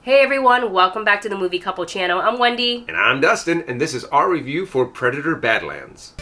Hey everyone, welcome back to the Movie Couple channel. I'm Wendy. And I'm Dustin, and this is our review for Predator Badlands.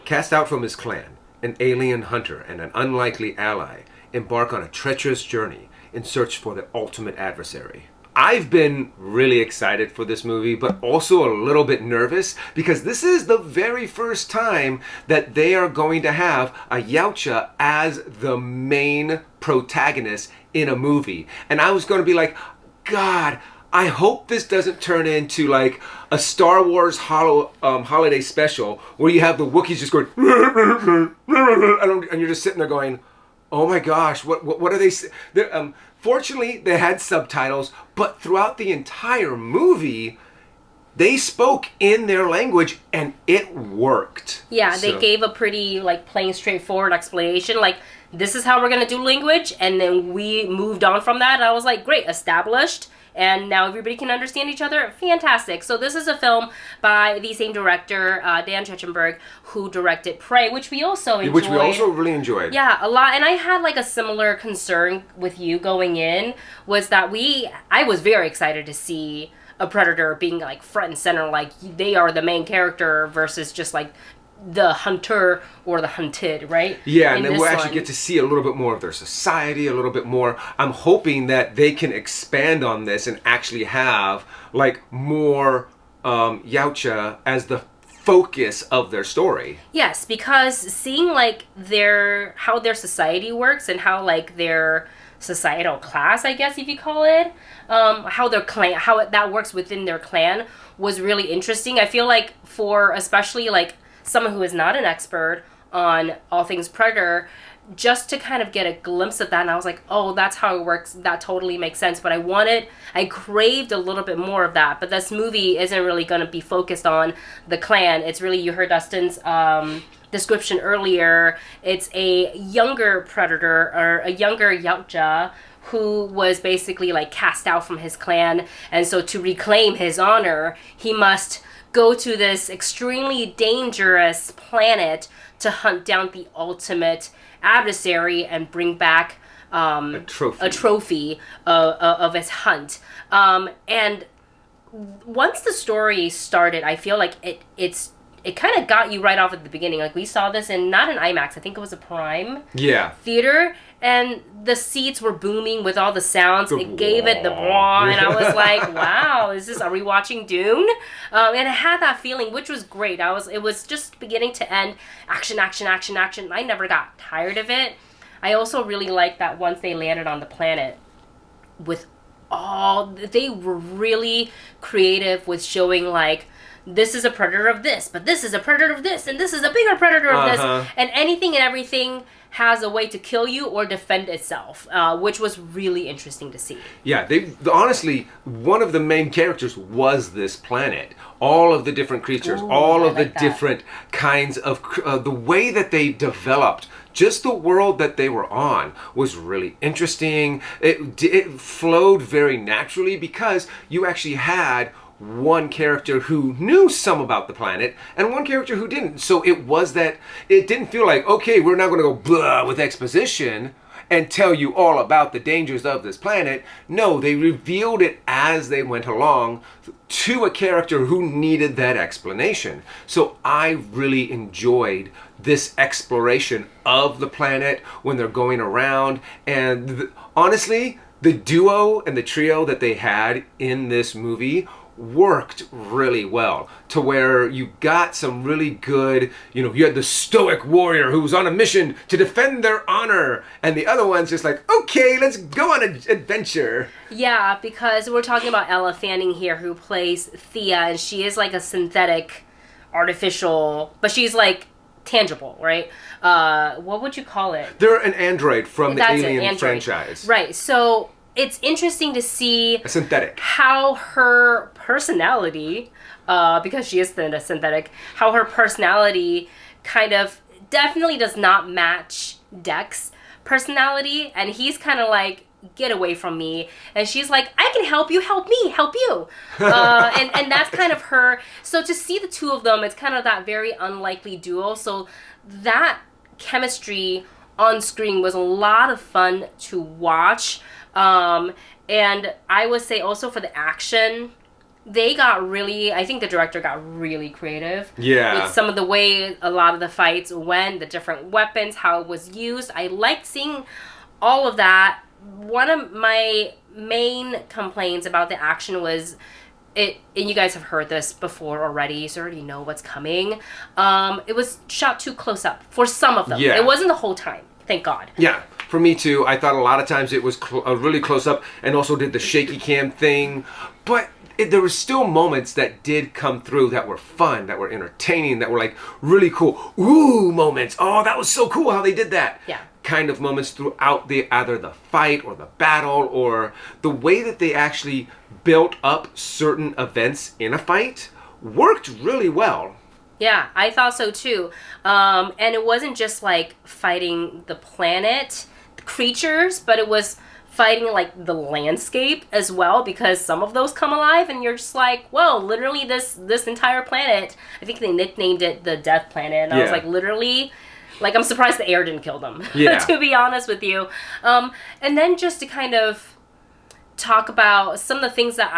Cast out from his clan, an alien hunter and an unlikely ally embark on a treacherous journey in search for the ultimate adversary. I've been really excited for this movie, but also a little bit nervous because this is the very first time that they are going to have a Yautja as the main protagonist in a movie. And I was going to be like, God, I hope this doesn't turn into like a Star Wars holiday special where you have the Wookiees just going, and you're just sitting there going, oh my gosh, what are they? Fortunately, they had subtitles, but throughout the entire movie, they spoke in their language, and it worked. Yeah, they gave a pretty plain, straightforward explanation. Like, this is how we're gonna do language, and then we moved on from that. And I was like, great, established. And now everybody can understand each other. Fantastic. So this is a film by the same director, Dan Trachtenberg, who directed Prey, which we also enjoyed. Which we also really enjoyed. Yeah, a lot. And I had a similar concern with you going in, was that I was very excited to see a Predator being front and center, like they are the main character versus just the hunter or the hunted, right? Yeah, and then we'll actually get to see a little bit more of their society, a little bit more. I'm hoping that they can expand on this and actually have more Yautja as the focus of their story. Yes, because seeing how their society works and how their societal class, I guess if you call it, how their clan, that works within their clan was really interesting. I feel like for especially someone who is not an expert on all things Predator, just to kind of get a glimpse of that, and I was like, oh, that's how it works. That totally makes sense. But I craved a little bit more of that. But this movie isn't really going to be focused on the clan. It's really, you heard Dustin's description earlier. It's a younger Predator, or a younger Yautja, who was basically cast out from his clan. And so to reclaim his honor, he must go to this extremely dangerous planet to hunt down the ultimate adversary and bring back a trophy of his hunt. And once the story started, I feel like it kind of got you right off at the beginning. We saw this not an IMAX, I think it was a Prime theater, and the seats were booming with all the sounds. It gave it the blah, and I was like, wow, are we watching Dune? And it had that feeling, which was great. It was just beginning to end, action, action, action, action. I never got tired of it. I also really liked that once they landed on the planet, they were really creative with showing this is a predator of this, but this is a predator of this, and this is a bigger predator of this, and anything and everything has a way to kill you or defend itself, which was really interesting to see. Yeah, honestly, one of the main characters was this planet. All of the different creatures, all of the different kinds of the way that they developed. Just the world that they were on was really interesting. It flowed very naturally because you actually had one character who knew some about the planet and one character who didn't. So it didn't feel like, okay, we're not going to go blah with exposition and tell you all about the dangers of this planet. No, they revealed it as they went along to a character who needed that explanation. So I really enjoyed this exploration of the planet when they're going around. And honestly, the duo and the trio that they had in this movie worked really well, to where you got some really good, you had the stoic warrior who was on a mission to defend their honor, and the other one's just okay, let's go on an adventure. Yeah, because we're talking about Ella Fanning here, who plays Thia, and she is a synthetic, artificial, but she's tangible, right? What would you call it? They're an android from the Alien franchise. Right, so it's interesting to see a synthetic, how her personality, because she is a synthetic, how her personality kind of definitely does not match Deck's personality, and he's kind of get away from me, and she's I can help you, help me, help you, and that's kind of her. So to see the two of them, it's kind of that very unlikely duo. So that chemistry on screen was a lot of fun to watch. And I would say also for the action, I think the director got really creative. Yeah. With some of the way a lot of the fights went, the different weapons, how it was used. I liked seeing all of that. One of my main complaints about the action was and you guys have heard this before already, so you already know what's coming. It was shot too close up for some of them. Yeah. It wasn't the whole time, thank God. Yeah, for me too. I thought a lot of times it was really close up, and also did the shaky cam thing. But there were still moments that did come through that were fun, that were entertaining, that were like really cool. Ooh, moments. Oh, that was so cool how they did that. Yeah. Kind of moments throughout either the fight or the battle, or the way that they actually built up certain events in a fight worked really well. Yeah, I thought so too. And it wasn't just like fighting the planet, the creatures, but it was fighting like the landscape as well, because some of those come alive and you're just like, whoa, literally this entire planet, I think they nicknamed it the Death Planet, and I was like, literally, like, I'm surprised the air didn't kill them, to be honest with you. And then just to kind of talk about some of the things that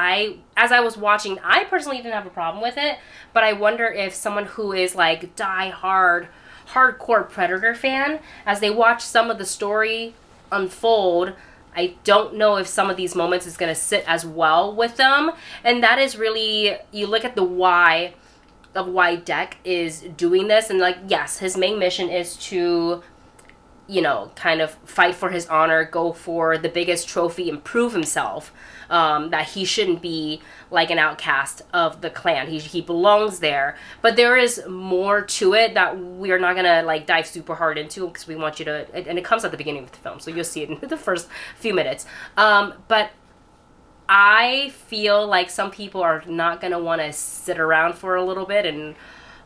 as I was watching, I personally didn't have a problem with it, but I wonder if someone who is like hardcore Predator fan, as they watch some of the story unfold, I don't know if some of these moments is going to sit as well with them. And that is really, you look at the why of why Deck is doing this, and like, yes, his main mission is to, kind of fight for his honor, go for the biggest trophy, and prove himself that he shouldn't be like an outcast of the clan. He belongs there. But there is more to it that we're not gonna like dive super hard into, because we want you to, and it comes at the beginning of the film, so you'll see it in the first few minutes. But I feel like some people are not going to want to sit around for a little bit and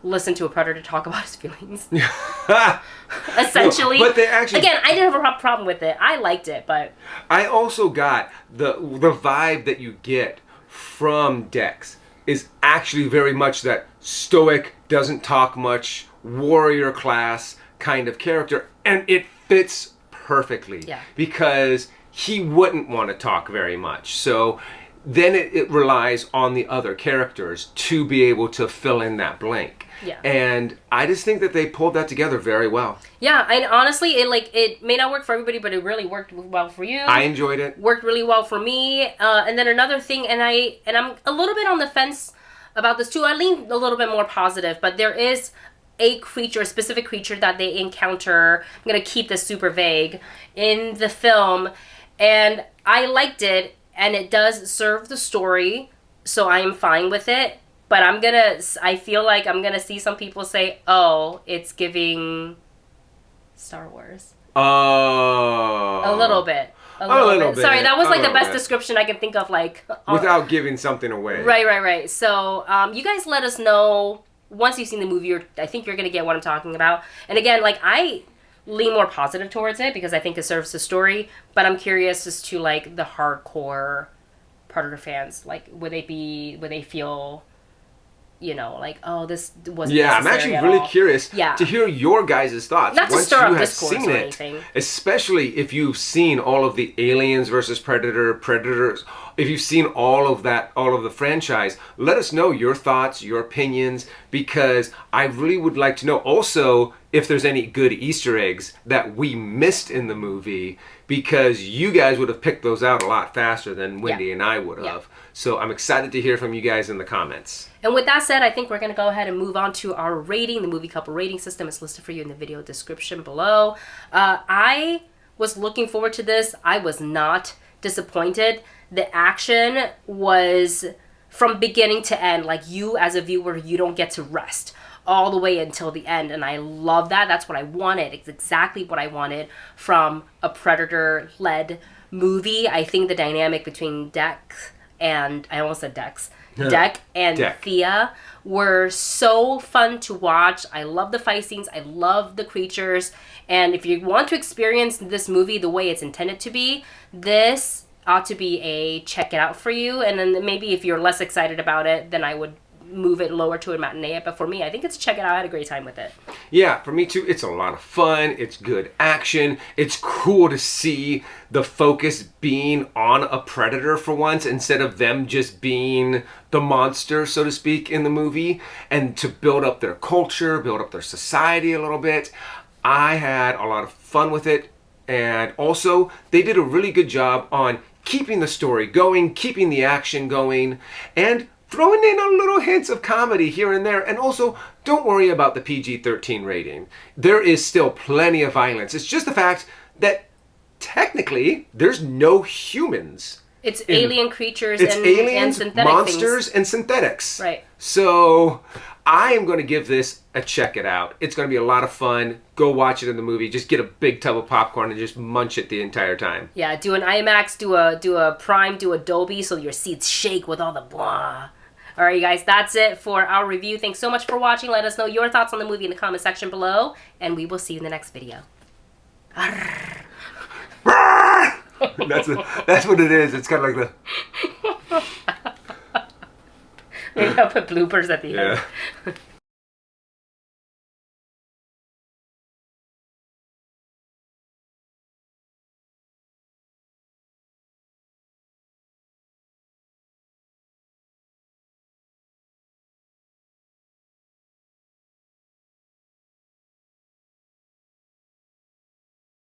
listen to a Predator talk about his feelings. Essentially. No, but they actually... Again, I didn't have a problem with it. I liked it, but... I also got the vibe that you get from Dex is actually very much that stoic, doesn't talk much, warrior class kind of character. And it fits perfectly. Yeah. Because he wouldn't want to talk very much. So then it relies on the other characters to be able to fill in that blank. Yeah. And I just think that they pulled that together very well. Yeah, and honestly, it may not work for everybody, but it really worked well for you. I enjoyed it. Worked really well for me. And then another thing, and I'm a little bit on the fence about this too. I lean a little bit more positive, but there is a specific creature that they encounter. I'm going to keep this super vague in the film. And I liked it, and it does serve the story, so I am fine with it. But I feel like I'm gonna see some people say, oh, it's giving Star Wars. Oh. A little bit. A little bit. Sorry, that was like the best description I can think of, like... without giving something away. Right. So, you guys let us know, once you've seen the movie, I think you're gonna get what I'm talking about. And again, like, I lean more positive towards it because I think it serves the story, but I'm curious as to like the hardcore Predator fans, like would they feel, like, oh, this wasn't necessary I'm actually at really all. curious to hear your guys' thoughts. Not to once stir you up have discourse seen or it, anything. especially if you've seen all of the Aliens versus Predators, if you've seen all of the franchise, let us know your thoughts, your opinions, because I really would like to know also if there's any good Easter eggs that we missed in the movie, because you guys would have picked those out a lot faster than Wendy and I would have. Yeah. So I'm excited to hear from you guys in the comments. And with that said, I think we're going to go ahead and move on to our rating. The Movie Couple rating system is listed for you in the video description below. I was looking forward to this. I was not disappointed. The action was from beginning to end. Like, you as a viewer, you don't get to rest all the way until the end, and I love that. That's what I wanted. It's exactly what I wanted from a Predator-led movie. I think the dynamic between Deck and Thia were so fun to watch. I love the fight scenes. I love the creatures. And if you want to experience this movie the way it's intended to be, this ought to be a check it out for you. And then maybe if you're less excited about it, then I would move it lower to a matinee. But for me, I think it's check it out. I had a great time with it. Yeah, for me too. It's a lot of fun. It's good action. It's cool to see the focus being on a predator for once instead of them just being the monster, so to speak, in the movie, and to build up their culture, build up their society a little bit. I had a lot of fun with it, and also they did a really good job on keeping the story going, keeping the action going, and throwing in a little hints of comedy here and there. And also, don't worry about the PG-13 rating. There is still plenty of violence. It's just the fact that technically there's no humans. It's alien creatures and aliens, synthetic monsters, things. and synthetics. Right. So I am going to give this a check it out. It's going to be a lot of fun. Go watch it in the movie. Just get a big tub of popcorn and just munch it the entire time. Yeah, do an IMAX, do a Prime, do a Dolby so your seats shake with all the blah. All right, you guys, that's it for our review. Thanks so much for watching. Let us know your thoughts on the movie in the comment section below, and we will see you in the next video. That's what it is. It's kind of like the... Maybe I'll put bloopers at the end.